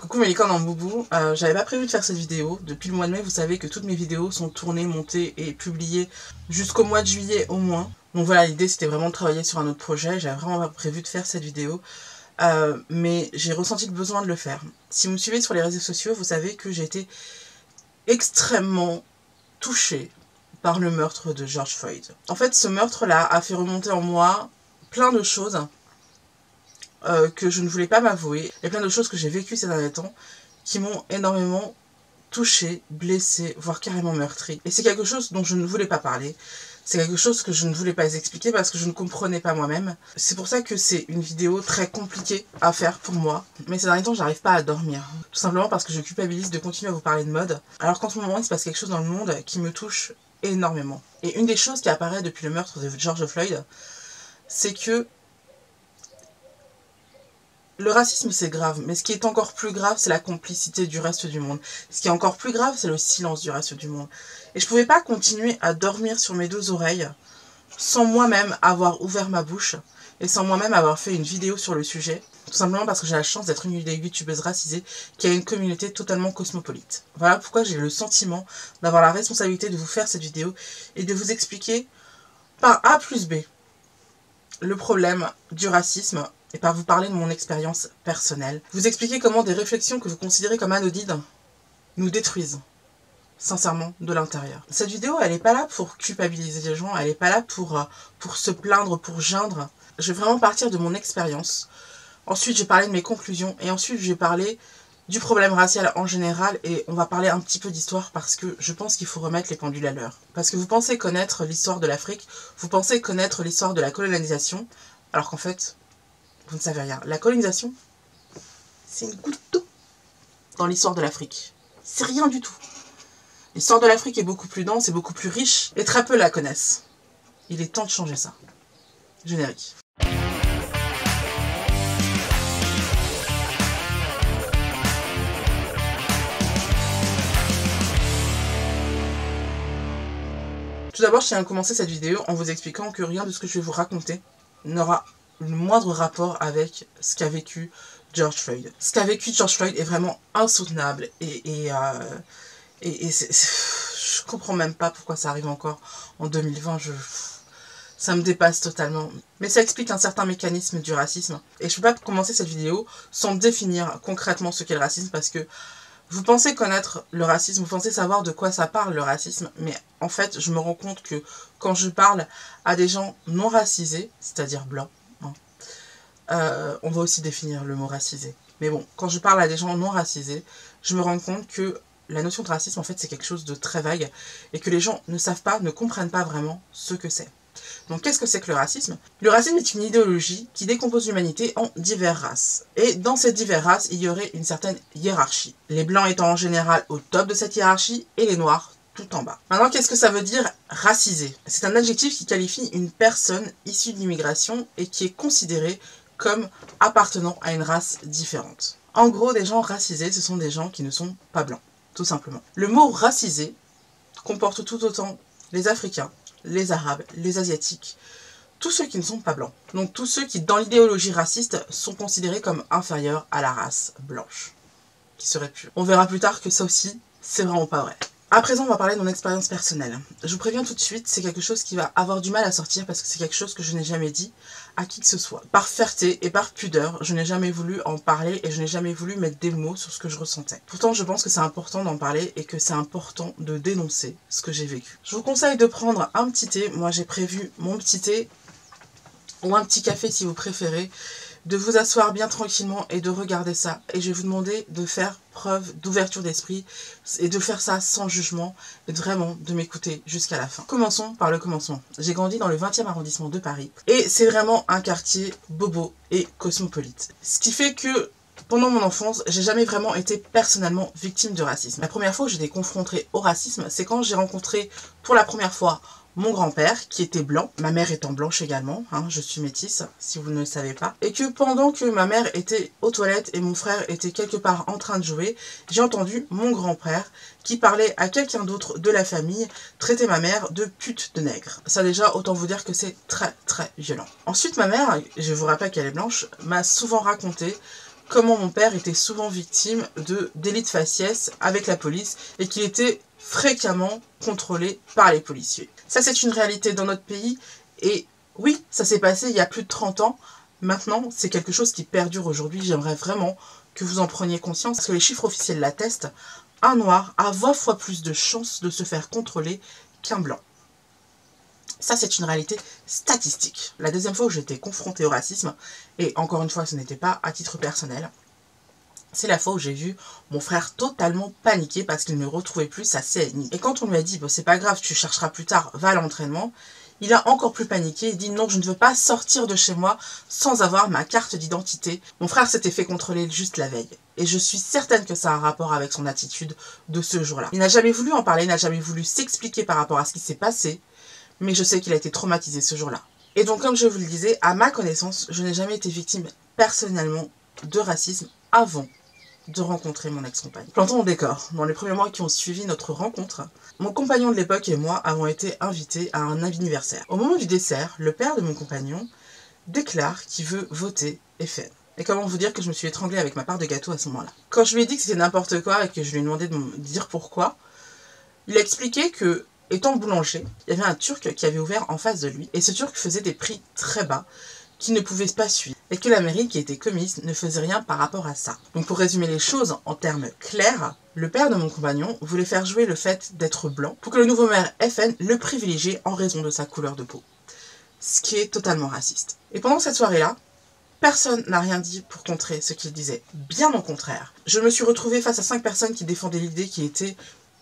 Coucou mes licornes en boubou, j'avais pas prévu de faire cette vidéo. Depuis le mois de mai, vous savez que toutes mes vidéos sont tournées, montées et publiées jusqu'au mois de juillet au moins. Donc voilà, l'idée c'était vraiment de travailler sur un autre projet. J'avais vraiment pas prévu de faire cette vidéo, mais j'ai ressenti le besoin de le faire. Si vous me suivez sur les réseaux sociaux, vous savez que j'ai été extrêmement touchée par le meurtre de George Floyd. En fait, ce meurtre-là a fait remonter en moi plein de choses que je ne voulais pas m'avouer, et plein de choses que j'ai vécues ces derniers temps qui m'ont énormément touchée, blessée, voire carrément meurtrie. Et c'est quelque chose dont je ne voulais pas parler. C'est quelque chose que je ne voulais pas expliquer parce que je ne comprenais pas moi-même. C'est pour ça que c'est une vidéo très compliquée à faire pour moi. Mais ces derniers temps, j'arrive pas à dormir. Tout simplement parce que je culpabilise de continuer à vous parler de mode, alors qu'en ce moment, il se passe quelque chose dans le monde qui me touche énormément. Et une des choses qui apparaît depuis le meurtre de George Floyd, c'est que le racisme, c'est grave, mais ce qui est encore plus grave, c'est la complicité du reste du monde. Ce qui est encore plus grave, c'est le silence du reste du monde. Et je pouvais pas continuer à dormir sur mes deux oreilles sans moi-même avoir ouvert ma bouche et sans moi-même avoir fait une vidéo sur le sujet. Tout simplement parce que j'ai la chance d'être une des youtubeuses racisées qui a une communauté totalement cosmopolite. Voilà pourquoi j'ai le sentiment d'avoir la responsabilité de vous faire cette vidéo et de vous expliquer par A plus B le problème du racisme et par vous parler de mon expérience personnelle. Vous expliquer comment des réflexions que vous considérez comme anodines nous détruisent, sincèrement, de l'intérieur. Cette vidéo, elle n'est pas là pour culpabiliser les gens, elle n'est pas là pour se plaindre, pour geindre. Je vais vraiment partir de mon expérience. Ensuite, je vais parler de mes conclusions et ensuite, je vais parler du problème racial en général et on va parler un petit peu d'histoire parce que je pense qu'il faut remettre les pendules à l'heure. Parce que vous pensez connaître l'histoire de l'Afrique, vous pensez connaître l'histoire de la colonisation, alors qu'en fait, vous ne savez rien. La colonisation, c'est une goutte d'eau dans l'histoire de l'Afrique. C'est rien du tout. L'histoire de l'Afrique est beaucoup plus dense et beaucoup plus riche et très peu la connaissent. Il est temps de changer ça. Générique. Tout d'abord, je tiens à commencer cette vidéo en vous expliquant que rien de ce que je vais vous raconter n'aura le moindre rapport avec ce qu'a vécu George Floyd. Ce qu'a vécu George Floyd est vraiment insoutenable et je comprends même pas pourquoi ça arrive encore en 2020. Ça me dépasse totalement. Mais ça explique un certain mécanisme du racisme. Et je peux pas commencer cette vidéo sans définir concrètement ce qu'est le racisme parce que vous pensez connaître le racisme, vous pensez savoir de quoi ça parle le racisme, mais en fait, je me rends compte que quand je parle à des gens non racisés, c'est-à-dire blancs, on va aussi définir le mot racisé. Mais bon, quand je parle à des gens non racisés, je me rends compte que la notion de racisme, en fait, c'est quelque chose de très vague et que les gens ne savent pas, ne comprennent pas vraiment ce que c'est. Donc qu'est-ce que c'est que le racisme? Le racisme est une idéologie qui décompose l'humanité en diverses races. Et dans ces diverses races, il y aurait une certaine hiérarchie. Les blancs étant en général au top de cette hiérarchie et les noirs tout en bas. Maintenant, qu'est-ce que ça veut dire racisé? C'est un adjectif qui qualifie une personne issue de l'immigration et qui est considérée comme appartenant à une race différente. En gros, des gens racisés, ce sont des gens qui ne sont pas blancs, tout simplement. Le mot racisé comporte tout autant les Africains, les Arabes, les Asiatiques, tous ceux qui ne sont pas blancs. Donc tous ceux qui, dans l'idéologie raciste, sont considérés comme inférieurs à la race blanche, qui serait pure. On verra plus tard que ça aussi, c'est vraiment pas vrai. À présent, on va parler de mon expérience personnelle. Je vous préviens tout de suite, c'est quelque chose qui va avoir du mal à sortir parce que c'est quelque chose que je n'ai jamais dit à qui que ce soit. Par fierté et par pudeur, je n'ai jamais voulu en parler et je n'ai jamais voulu mettre des mots sur ce que je ressentais. Pourtant, je pense que c'est important d'en parler et que c'est important de dénoncer ce que j'ai vécu. Je vous conseille de prendre un petit thé. Moi, j'ai prévu mon petit thé ou un petit café si vous préférez, de vous asseoir bien tranquillement et de regarder ça. Et je vais vous demander de faire preuve d'ouverture d'esprit et de faire ça sans jugement et vraiment de m'écouter jusqu'à la fin. Commençons par le commencement. J'ai grandi dans le 20e arrondissement de Paris et c'est vraiment un quartier bobo et cosmopolite. Ce qui fait que pendant mon enfance, j'ai jamais vraiment été personnellement victime de racisme. La première fois que j'ai été confrontée au racisme, c'est quand j'ai rencontré pour la première fois mon grand-père, qui était blanc, ma mère étant blanche également, je suis métisse, si vous ne le savez pas, et que pendant que ma mère était aux toilettes et mon frère était quelque part en train de jouer, j'ai entendu mon grand-père qui parlait à quelqu'un d'autre de la famille, traiter ma mère de pute de nègre. Ça déjà, autant vous dire que c'est très très violent. Ensuite, ma mère, je vous rappelle qu'elle est blanche, m'a souvent raconté comment mon père était souvent victime de délits de faciès avec la police et qu'il était fréquemment contrôlé par les policiers. Ça, c'est une réalité dans notre pays et oui, ça s'est passé il y a plus de 30 ans. Maintenant, c'est quelque chose qui perdure aujourd'hui. J'aimerais vraiment que vous en preniez conscience parce que les chiffres officiels l'attestent. Un noir a 20 fois plus de chances de se faire contrôler qu'un blanc. Ça, c'est une réalité statistique. La deuxième fois où j'ai été confrontée au racisme, et encore une fois, ce n'était pas à titre personnel, c'est la fois où j'ai vu mon frère totalement paniqué parce qu'il ne retrouvait plus sa CNI. Et quand on lui a dit, bon, c'est pas grave, tu chercheras plus tard, va à l'entraînement, il a encore plus paniqué et dit, non, je ne veux pas sortir de chez moi sans avoir ma carte d'identité. Mon frère s'était fait contrôler juste la veille. Et je suis certaine que ça a un rapport avec son attitude de ce jour-là. Il n'a jamais voulu en parler, il n'a jamais voulu s'expliquer par rapport à ce qui s'est passé, mais je sais qu'il a été traumatisé ce jour-là. Et donc, comme je vous le disais, à ma connaissance, je n'ai jamais été victime personnellement de racisme avant de rencontrer mon ex-compagne. Plantons le décor. Dans les premiers mois qui ont suivi notre rencontre, mon compagnon de l'époque et moi avons été invités à un anniversaire. Au moment du dessert, le père de mon compagnon déclare qu'il veut voter FN. Et comment vous dire que je me suis étranglée avec ma part de gâteau à ce moment-là. Quand je lui ai dit que c'était n'importe quoi et que je lui ai demandé de me dire pourquoi, il a expliqué que, étant boulanger, il y avait un Turc qui avait ouvert en face de lui et ce Turc faisait des prix très bas qui ne pouvaient pas suivre et que la mairie qui était commise ne faisait rien par rapport à ça. Donc pour résumer les choses en termes clairs, le père de mon compagnon voulait faire jouer le fait d'être blanc pour que le nouveau maire FN le privilégie en raison de sa couleur de peau. Ce qui est totalement raciste. Et pendant cette soirée-là, personne n'a rien dit pour contrer ce qu'il disait. Bien au contraire. Je me suis retrouvée face à 5 personnes qui défendaient l'idée qu'il était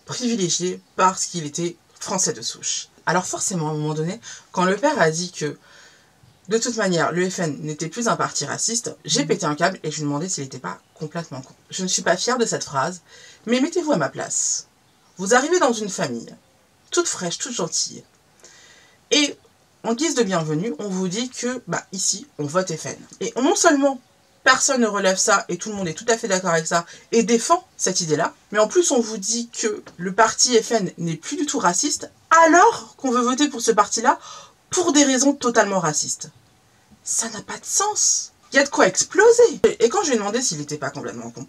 privilégié parce qu'il était français de souche. Alors forcément, à un moment donné, quand le père a dit que de toute manière, le FN n'était plus un parti raciste, j'ai pété un câble et je lui ai demandé s'il n'était pas complètement con. Je ne suis pas fière de cette phrase, mais mettez-vous à ma place. Vous arrivez dans une famille, toute fraîche, toute gentille, et en guise de bienvenue, on vous dit que, ici, on vote FN. Et non seulement personne ne relève ça et tout le monde est tout à fait d'accord avec ça et défend cette idée-là, mais en plus on vous dit que le parti FN n'est plus du tout raciste, alors qu'on veut voter pour ce parti-là, pour des raisons totalement racistes. Ça n'a pas de sens. Il y a de quoi exploser. Et quand je lui ai demandé s'il n'était pas complètement con,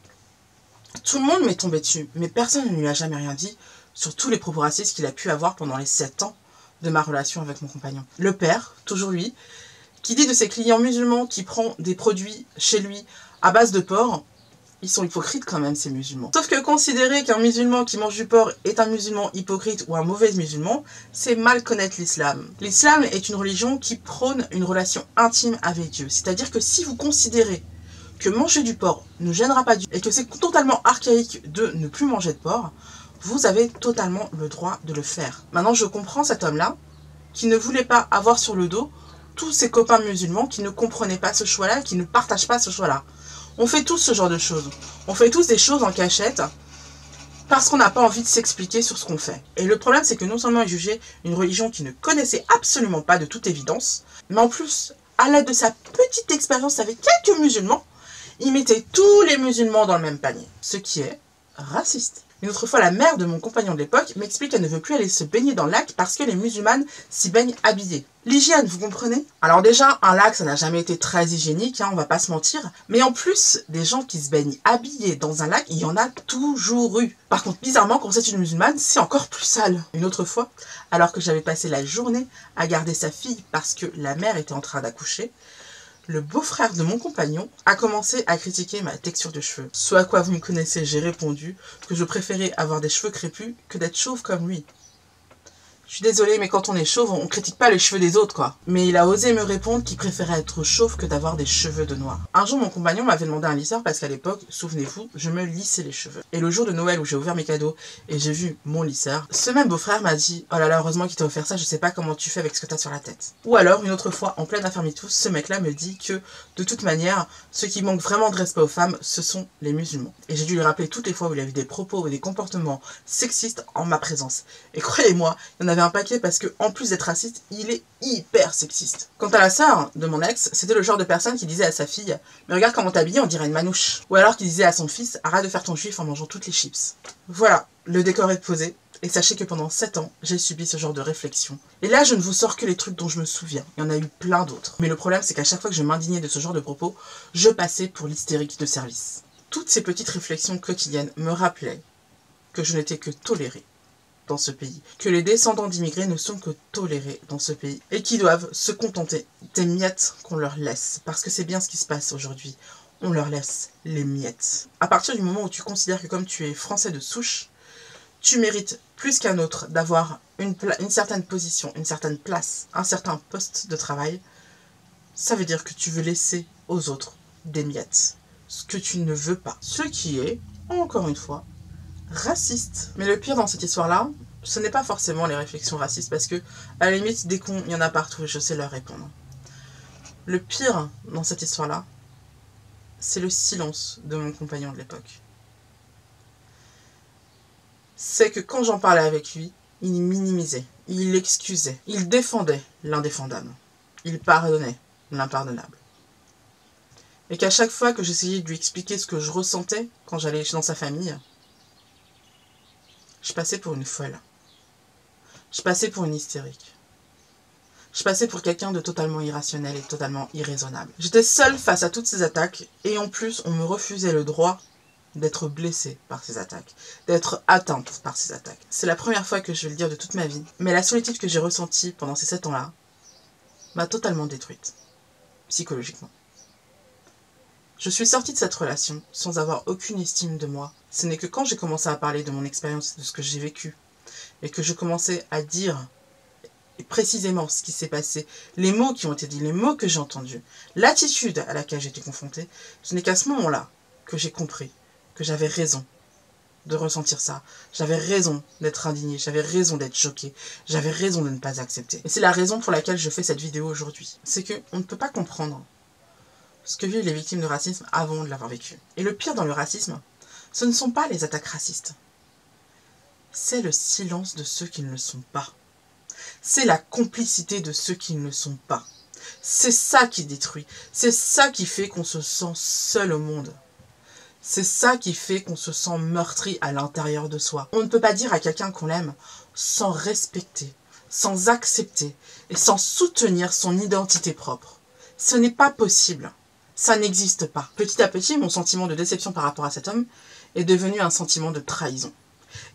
tout le monde m'est tombé dessus, mais personne ne lui a jamais rien dit sur tous les propos racistes qu'il a pu avoir pendant les 7 ans de ma relation avec mon compagnon. Le père, toujours lui, qui dit de ses clients musulmans qui prend des produits chez lui à base de porc, ils sont hypocrites quand même, ces musulmans. Sauf que considérer qu'un musulman qui mange du porc est un musulman hypocrite ou un mauvais musulman, c'est mal connaître l'islam. L'islam est une religion qui prône une relation intime avec Dieu. C'est-à-dire que si vous considérez que manger du porc ne gênera pas Dieu et que c'est totalement archaïque de ne plus manger de porc, vous avez totalement le droit de le faire. Maintenant, je comprends cet homme-là qui ne voulait pas avoir sur le dos tous ses copains musulmans qui ne comprenaient pas ce choix-là, qui ne partagent pas ce choix-là. On fait tous ce genre de choses. On fait tous des choses en cachette parce qu'on n'a pas envie de s'expliquer sur ce qu'on fait. Et le problème, c'est que non seulement il jugeait une religion qu'il ne connaissait absolument pas de toute évidence, mais en plus, à l'aide de sa petite expérience avec quelques musulmans, il mettait tous les musulmans dans le même panier. Ce qui est raciste. Une autre fois, la mère de mon compagnon de l'époque m'explique qu'elle ne veut plus aller se baigner dans le lac parce que les musulmanes s'y baignent habillées. L'hygiène, vous comprenez? Alors déjà, un lac, ça n'a jamais été très hygiénique, on va pas se mentir. Mais en plus, des gens qui se baignent habillés dans un lac, il y en a toujours eu. Par contre, bizarrement, quand c'est une musulmane, c'est encore plus sale. Une autre fois, alors que j'avais passé la journée à garder sa fille parce que la mère était en train d'accoucher, le beau-frère de mon compagnon a commencé à critiquer ma texture de cheveux. Ce à quoi vous me connaissez, j'ai répondu que je préférais avoir des cheveux crépus que d'être chauve comme lui. Je suis désolée, mais quand on est chauve, on critique pas les cheveux des autres, quoi. Mais il a osé me répondre qu'il préférait être chauve que d'avoir des cheveux de noir. Un jour, mon compagnon m'avait demandé un lisseur parce qu'à l'époque, souvenez-vous, je me lissais les cheveux. Et le jour de Noël où j'ai ouvert mes cadeaux et j'ai vu mon lisseur, ce même beau-frère m'a dit « Oh là là, heureusement qu'il t'a offert ça, je sais pas comment tu fais avec ce que t'as sur la tête. » Ou alors, une autre fois, en pleine infirmité, ce mec-là me dit que, de toute manière, ceux qui manquent vraiment de respect aux femmes, ce sont les musulmans. Et j'ai dû lui rappeler toutes les fois où il a eu des propos ou des comportements sexistes en ma présence. Et croyez-moi, il y en avait un paquet parce que, en plus d'être raciste, il est hyper sexiste. Quant à la sœur de mon ex, c'était le genre de personne qui disait à sa fille « Mais regarde comment t'es habillée, on dirait une manouche. » Ou alors qui disait à son fils « Arrête de faire ton juif en mangeant toutes les chips. » Voilà, le décor est posé. Et sachez que pendant 7 ans, j'ai subi ce genre de réflexion. Et là, je ne vous sors que les trucs dont je me souviens. Il y en a eu plein d'autres. Mais le problème, c'est qu'à chaque fois que je m'indignais de ce genre de propos, je passais pour l'hystérique de service. Toutes ces petites réflexions quotidiennes me rappelaient que je n'étais que tolérée dans ce pays, que les descendants d'immigrés ne sont que tolérés dans ce pays et qui doivent se contenter des miettes qu'on leur laisse, parce que c'est bien ce qui se passe aujourd'hui, on leur laisse les miettes. À partir du moment où tu considères que comme tu es français de souche, tu mérites plus qu'un autre d'avoir une certaine position, une certaine place, un certain poste de travail, ça veut dire que tu veux laisser aux autres des miettes, ce que tu ne veux pas, ce qui est, encore une fois, raciste. Mais le pire dans cette histoire-là, ce n'est pas forcément les réflexions racistes, parce que, à la limite, des cons, il y en a partout et je sais leur répondre. Le pire dans cette histoire-là, c'est le silence de mon compagnon de l'époque. C'est que quand j'en parlais avec lui, il minimisait, il excusait, il défendait l'indéfendable, il pardonnait l'impardonnable. Et qu'à chaque fois que j'essayais de lui expliquer ce que je ressentais quand j'allais dans sa famille, je passais pour une folle. Je passais pour une hystérique. Je passais pour quelqu'un de totalement irrationnel et totalement irraisonnable. J'étais seule face à toutes ces attaques et en plus, on me refusait le droit d'être blessée par ces attaques, d'être atteinte par ces attaques. C'est la première fois que je vais le dire de toute ma vie, mais la solitude que j'ai ressentie pendant ces 7 ans-là m'a totalement détruite, psychologiquement. Je suis sortie de cette relation sans avoir aucune estime de moi. Ce n'est que quand j'ai commencé à parler de mon expérience, de ce que j'ai vécu, et que je commençais à dire précisément ce qui s'est passé, les mots qui ont été dits, les mots que j'ai entendus, l'attitude à laquelle j'ai été confrontée, ce n'est qu'à ce moment-là que j'ai compris que j'avais raison de ressentir ça. J'avais raison d'être indignée, j'avais raison d'être choquée, j'avais raison de ne pas accepter. Et c'est la raison pour laquelle je fais cette vidéo aujourd'hui. C'est qu'on ne peut pas comprendre ce que vivent les victimes de racisme avant de l'avoir vécu. Et le pire dans le racisme, ce ne sont pas les attaques racistes. C'est le silence de ceux qui ne le sont pas. C'est la complicité de ceux qui ne le sont pas. C'est ça qui détruit. C'est ça qui fait qu'on se sent seul au monde. C'est ça qui fait qu'on se sent meurtri à l'intérieur de soi. On ne peut pas dire à quelqu'un qu'on l'aime sans respecter, sans accepter et sans soutenir son identité propre. Ce n'est pas possible. Ça n'existe pas. Petit à petit, mon sentiment de déception par rapport à cet homme est devenu un sentiment de trahison.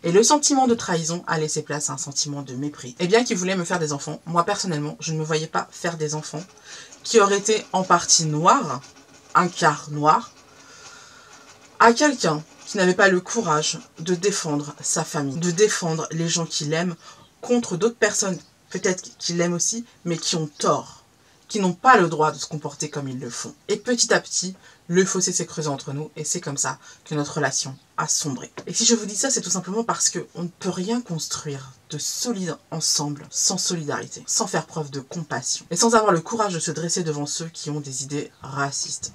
Et le sentiment de trahison a laissé place à un sentiment de mépris. Et bien qu'il voulait me faire des enfants, moi personnellement, je ne me voyais pas faire des enfants qui auraient été en partie noirs, un quart noir, à quelqu'un qui n'avait pas le courage de défendre sa famille, de défendre les gens qu'il aime contre d'autres personnes, peut-être qu'il aime aussi, mais qui ont tort, qui n'ont pas le droit de se comporter comme ils le font. Et petit à petit, le fossé s'est creusé entre nous et c'est comme ça que notre relation a sombré. Et si je vous dis ça, c'est tout simplement parce qu'on ne peut rien construire de solide ensemble sans solidarité, sans faire preuve de compassion et sans avoir le courage de se dresser devant ceux qui ont des idées racistes.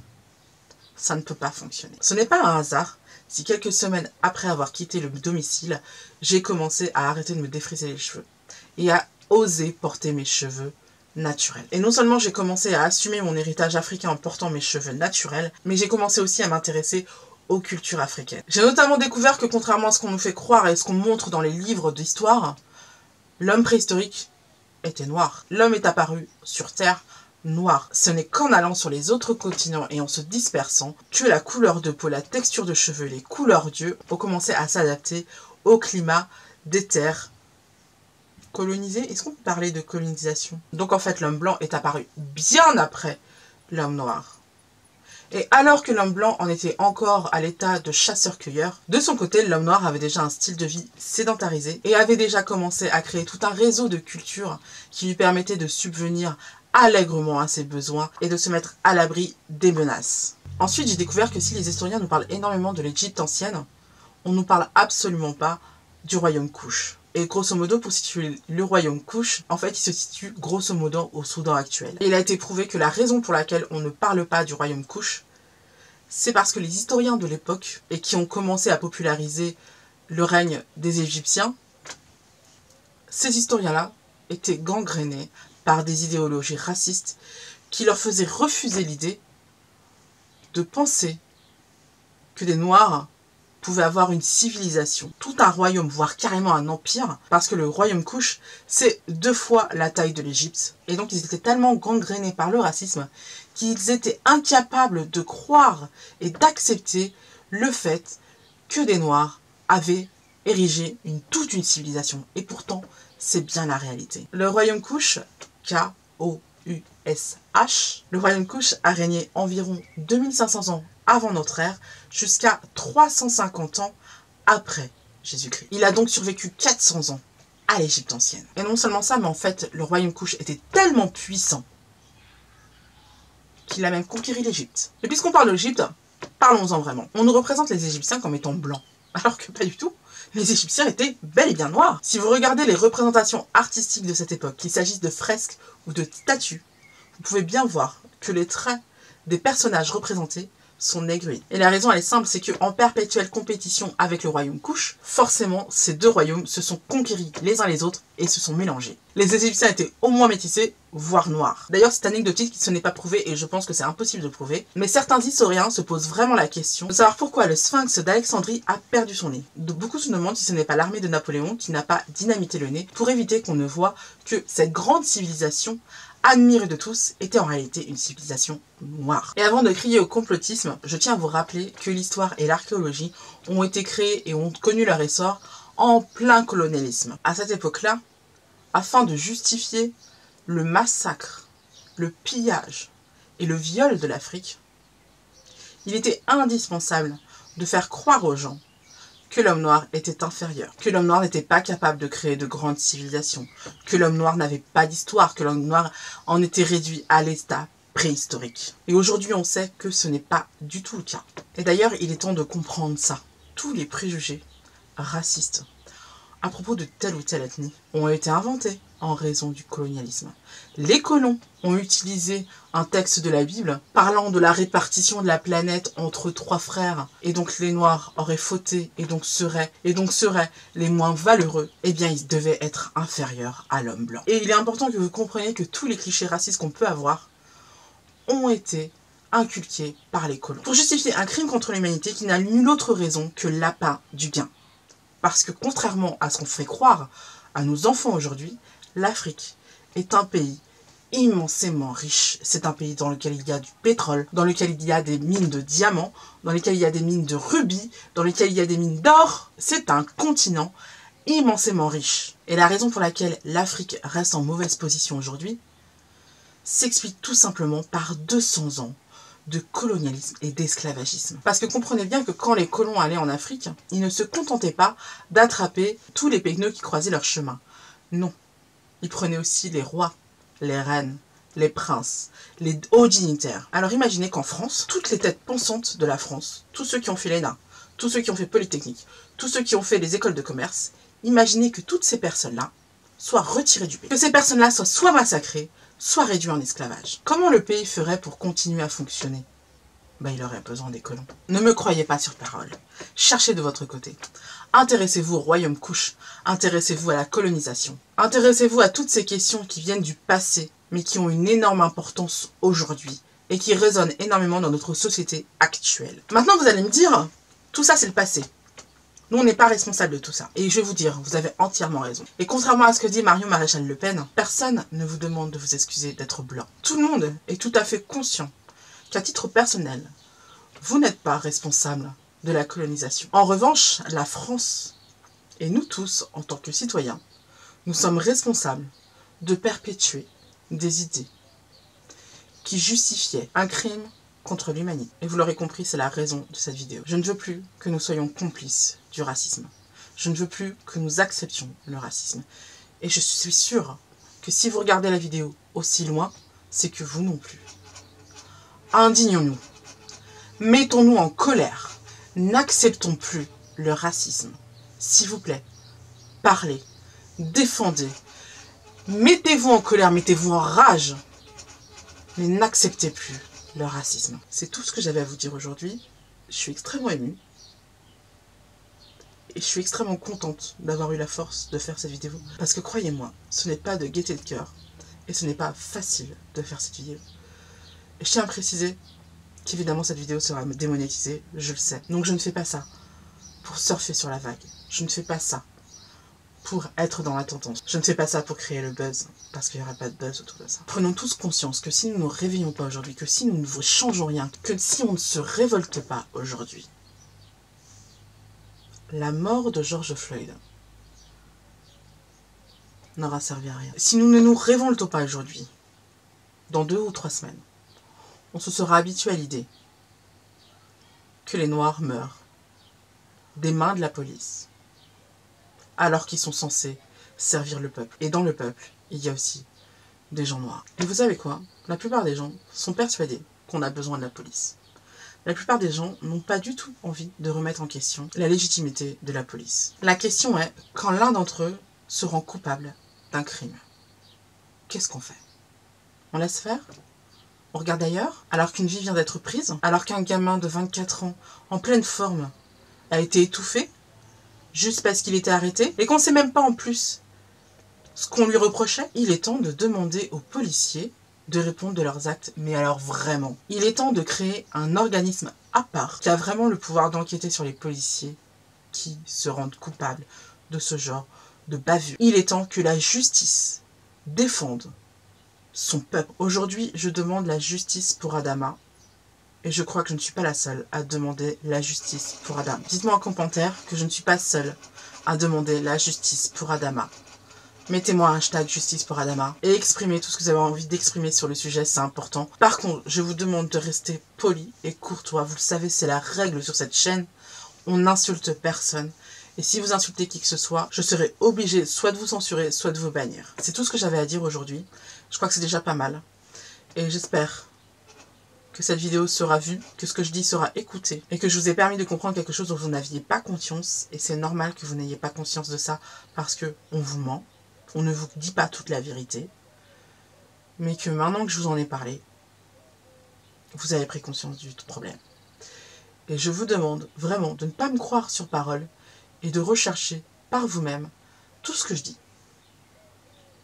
Ça ne peut pas fonctionner. Ce n'est pas un hasard si quelques semaines après avoir quitté le domicile, j'ai commencé à arrêter de me défriser les cheveux et à oser porter mes cheveux naturels. Et non seulement j'ai commencé à assumer mon héritage africain en portant mes cheveux naturels, mais j'ai commencé aussi à m'intéresser aux cultures africaines. J'ai notamment découvert que contrairement à ce qu'on nous fait croire et ce qu'on montre dans les livres d'histoire, l'homme préhistorique était noir. L'homme est apparu sur Terre noir. Ce n'est qu'en allant sur les autres continents et en se dispersant que la couleur de peau, la texture de cheveux, les couleurs d'yeux ont commencé à s'adapter au climat des terres colonisées. Est-ce qu'on peut parler de colonisation? Donc en fait, l'homme blanc est apparu bien après l'homme noir. Et alors que l'homme blanc en était encore à l'état de chasseur-cueilleur, de son côté, l'homme noir avait déjà un style de vie sédentarisé et avait déjà commencé à créer tout un réseau de cultures qui lui permettait de subvenir allègrement à ses besoins et de se mettre à l'abri des menaces. Ensuite, j'ai découvert que si les historiens nous parlent énormément de l'Égypte ancienne, on ne nous parle absolument pas du royaume Kouch. Et grosso modo, pour situer le royaume Kouch, en fait, il se situe grosso modo au Soudan actuel. Et il a été prouvé que la raison pour laquelle on ne parle pas du royaume Kouch, c'est parce que les historiens de l'époque, et qui ont commencé à populariser le règne des Égyptiens, ces historiens-là étaient gangrénés par des idéologies racistes qui leur faisaient refuser l'idée de penser que des Noirs pouvait avoir une civilisation, tout un royaume, voire carrément un empire, parce que le royaume Kush, c'est 2 fois la taille de l'Égypte. Et donc ils étaient tellement gangrénés par le racisme qu'ils étaient incapables de croire et d'accepter le fait que des Noirs avaient érigé toute une civilisation. Et pourtant, c'est bien la réalité. Le royaume Kush, K-O-U-S-H, le royaume Kush a régné environ 2500 ans avant notre ère, jusqu'à 350 ans après Jésus-Christ. Il a donc survécu 400 ans à l'Égypte ancienne. Et non seulement ça, mais en fait, le royaume Kush était tellement puissant qu'il a même conquéri l'Égypte. Et puisqu'on parle de l'Égypte, parlons-en vraiment. On nous représente les Égyptiens comme étant blancs, alors que pas du tout. Les Égyptiens étaient bel et bien noirs. Si vous regardez les représentations artistiques de cette époque, qu'il s'agisse de fresques ou de statues, vous pouvez bien voir que les traits des personnages représentés sont négriers. Et la raison elle est simple, c'est qu'en perpétuelle compétition avec le royaume Kush, forcément ces 2 royaumes se sont conquéris les uns les autres et se sont mélangés. Les Égyptiens étaient au moins métissés, voire noirs. D'ailleurs c'est anecdotique, ce n'est pas prouvé et je pense que c'est impossible de prouver, mais certains historiens se posent vraiment la question de savoir pourquoi le sphinx d'Alexandrie a perdu son nez. Beaucoup se demandent si ce n'est pas l'armée de Napoléon qui n'a pas dynamité le nez pour éviter qu'on ne voit que cette grande civilisation admirée de tous, était en réalité une civilisation noire. Et avant de crier au complotisme, je tiens à vous rappeler que l'histoire et l'archéologie ont été créées et ont connu leur essor en plein colonialisme. À cette époque-là, afin de justifier le massacre, le pillage et le viol de l'Afrique, il était indispensable de faire croire aux gens que l'homme noir était inférieur, que l'homme noir n'était pas capable de créer de grandes civilisations, que l'homme noir n'avait pas d'histoire, que l'homme noir en était réduit à l'état préhistorique. Et aujourd'hui, on sait que ce n'est pas du tout le cas. Et d'ailleurs, il est temps de comprendre ça. Tous les préjugés racistes à propos de telle ou telle ethnie ont été inventés en raison du colonialisme. Les colons ont utilisé un texte de la Bible parlant de la répartition de la planète entre 3 frères, et donc les Noirs auraient fauté et donc seraient les moins valeureux. Eh bien, ils devaient être inférieurs à l'homme blanc. Et il est important que vous compreniez que tous les clichés racistes qu'on peut avoir ont été inculqués par les colons pour justifier un crime contre l'humanité qui n'a nulle autre raison que l'appât du gain. Parce que contrairement à ce qu'on fait croire à nos enfants aujourd'hui, l'Afrique est un pays immensément riche. C'est un pays dans lequel il y a du pétrole, dans lequel il y a des mines de diamants, dans lequel il y a des mines de rubis, dans lequel il y a des mines d'or. C'est un continent immensément riche. Et la raison pour laquelle l'Afrique reste en mauvaise position aujourd'hui s'explique tout simplement par 200 ans de colonialisme et d'esclavagisme. Parce que comprenez bien que quand les colons allaient en Afrique, ils ne se contentaient pas d'attraper tous les pygmées qui croisaient leur chemin. Non, ils prenaient aussi les rois, les reines, les princes, les hauts dignitaires. Alors imaginez qu'en France, toutes les têtes pensantes de la France, tous ceux qui ont fait l'ENA, tous ceux qui ont fait Polytechnique, tous ceux qui ont fait les écoles de commerce, imaginez que toutes ces personnes-là soient retirées du pays. Que ces personnes-là soient soit massacrées, soit réduites en esclavage. Comment le pays ferait pour continuer à fonctionner? Il aurait besoin des colons. Ne me croyez pas sur parole. Cherchez de votre côté. Intéressez-vous au royaume Kush. Intéressez-vous à la colonisation. Intéressez-vous à toutes ces questions qui viennent du passé, mais qui ont une énorme importance aujourd'hui et qui résonnent énormément dans notre société actuelle. Maintenant, vous allez me dire, tout ça c'est le passé. Nous, on n'est pas responsable de tout ça. Et je vais vous dire, vous avez entièrement raison. Et contrairement à ce que dit Marion Maréchal Le Pen, personne ne vous demande de vous excuser d'être blanc. Tout le monde est tout à fait conscient qu'à titre personnel, vous n'êtes pas responsable de la colonisation. En revanche, la France, et nous tous, en tant que citoyens, nous sommes responsables de perpétuer des idées qui justifiaient un crime contre l'humanité. Et vous l'aurez compris, c'est la raison de cette vidéo. Je ne veux plus que nous soyons complices du racisme. Je ne veux plus que nous acceptions le racisme. Et je suis sûre que si vous regardez la vidéo aussi loin, c'est que vous non plus. Indignons-nous. Mettons-nous en colère. N'acceptons plus le racisme. S'il vous plaît, parlez, défendez. Mettez-vous en colère, mettez-vous en rage. Mais n'acceptez plus le racisme. C'est tout ce que j'avais à vous dire aujourd'hui. Je suis extrêmement émue. Et je suis extrêmement contente d'avoir eu la force de faire cette vidéo. Parce que croyez-moi, ce n'est pas de gaieté de cœur. Et ce n'est pas facile de faire cette vidéo. Et je tiens à préciser qu'évidemment cette vidéo sera démonétisée, je le sais. Donc je ne fais pas ça pour surfer sur la vague. Je ne fais pas ça pour être dans la tendance. Je ne fais pas ça pour créer le buzz, parce qu'il n'y aura pas de buzz autour de ça. Prenons tous conscience que si nous ne nous réveillons pas aujourd'hui, que si nous ne changeons rien, que si on ne se révolte pas aujourd'hui, la mort de George Floyd n'aura servi à rien. Si nous ne nous révoltons pas aujourd'hui, dans 2 ou 3 semaines, on se sera habitué à l'idée que les Noirs meurent des mains de la police, alors qu'ils sont censés servir le peuple. Et dans le peuple, il y a aussi des gens noirs. Et vous savez quoi? La plupart des gens sont persuadés qu'on a besoin de la police. La plupart des gens n'ont pas du tout envie de remettre en question la légitimité de la police. La question est, quand l'un d'entre eux se rend coupable d'un crime, qu'est-ce qu'on fait? On laisse faire? On regarde ailleurs? Alors qu'une vie vient d'être prise? Alors qu'un gamin de 24 ans, en pleine forme, a été étouffé? Juste parce qu'il était arrêté? Et qu'on ne sait même pas en plus ce qu'on lui reprochait? Il est temps de demander aux policiers de répondre de leurs actes, mais alors vraiment. Il est temps de créer un organisme à part qui a vraiment le pouvoir d'enquêter sur les policiers qui se rendent coupables de ce genre de bavure. Il est temps que la justice défende son peuple. Aujourd'hui, je demande la justice pour Adama. Et je crois que je ne suis pas la seule à demander la justice pour Adama. Dites-moi en commentaire que je ne suis pas seule à demander la justice pour Adama. Mettez-moi un hashtag justice pour Adama et exprimez tout ce que vous avez envie d'exprimer sur le sujet, c'est important. Par contre, je vous demande de rester poli et courtois. Vous le savez, c'est la règle sur cette chaîne. On n'insulte personne. Et si vous insultez qui que ce soit, je serai obligée soit de vous censurer, soit de vous bannir. C'est tout ce que j'avais à dire aujourd'hui. Je crois que c'est déjà pas mal. Et j'espère que cette vidéo sera vue, que ce que je dis sera écouté, et que je vous ai permis de comprendre quelque chose dont vous n'aviez pas conscience, et c'est normal que vous n'ayez pas conscience de ça, parce que on vous ment, on ne vous dit pas toute la vérité, mais que maintenant que je vous en ai parlé, vous avez pris conscience du problème. Et je vous demande vraiment de ne pas me croire sur parole, et de rechercher par vous-même tout ce que je dis,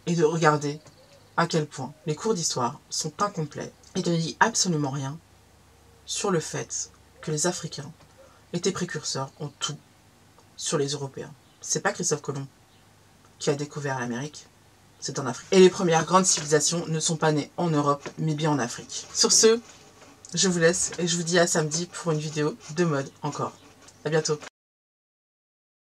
et de regarder à quel point les cours d'histoire sont incomplets, et ne dit absolument rien sur le fait que les Africains étaient précurseurs en tout sur les Européens. C'est pas Christophe Colomb qui a découvert l'Amérique, c'est en Afrique. Et les premières grandes civilisations ne sont pas nées en Europe, mais bien en Afrique. Sur ce, je vous laisse et je vous dis à samedi pour une vidéo de mode encore. À bientôt.